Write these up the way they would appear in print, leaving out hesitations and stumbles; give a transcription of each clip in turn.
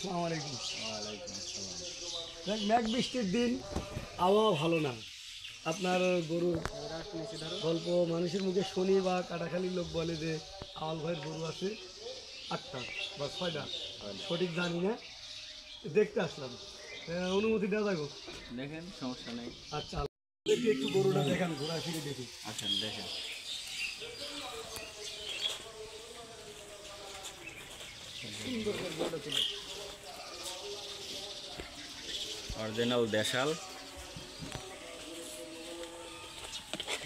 আসসালামু আলাইকুম। ওয়ালাইকুম আসসালাম। দেখ, মেঘ বৃষ্টির দিন, আবহাওয়া ভালো না। আপনার গরুর গল্প মানুষের মুখে শুনি বা কাটাখালির লোক বলে যে আওয়াল ভাইয়ের গরু আছে 8টা বা 6টা, সঠিক জানি না, দেখতে আসলাম। অনুমতি দেওয়া যাবো? দেখেন, সমস্যা নেই। আচ্ছা, দেখি একটু গরুটা দেখান, ঘোরা ফিরে দেখি। আসেন দেখেন। সুন্দর করে গরুটা তুলে। অরিজিনাল দেশাল।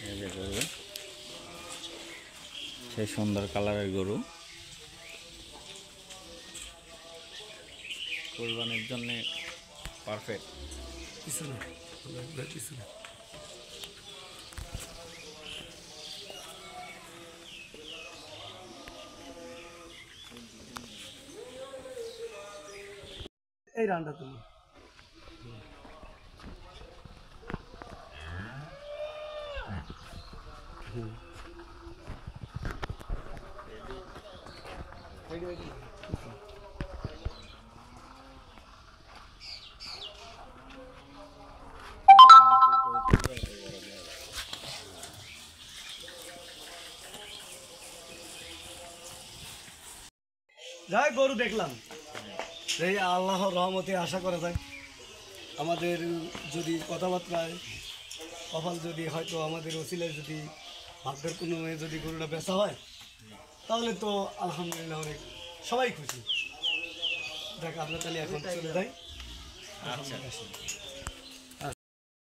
এই যে গরু, সেই সুন্দর কালারের গরু কোরবানির জন্য পারফেক্ট। কিছু না, কিছু না। এই রানটা তুমি যাই গরু দেখলাম, এই আল্লাহর রহমতে আশা করা যায় আমাদের যদি কথাবার্তায় কপাল যদি হয়তো আমাদের ওসিলায় যদি ভাগ্যের কোনো যদি গরুটা বেচা হয় তাহলে তো আলহামদুলিল্লাহ অনেক সবাই খুশি। দেখ, আমরা তাহলে এখন চলে যাই। আচ্ছা।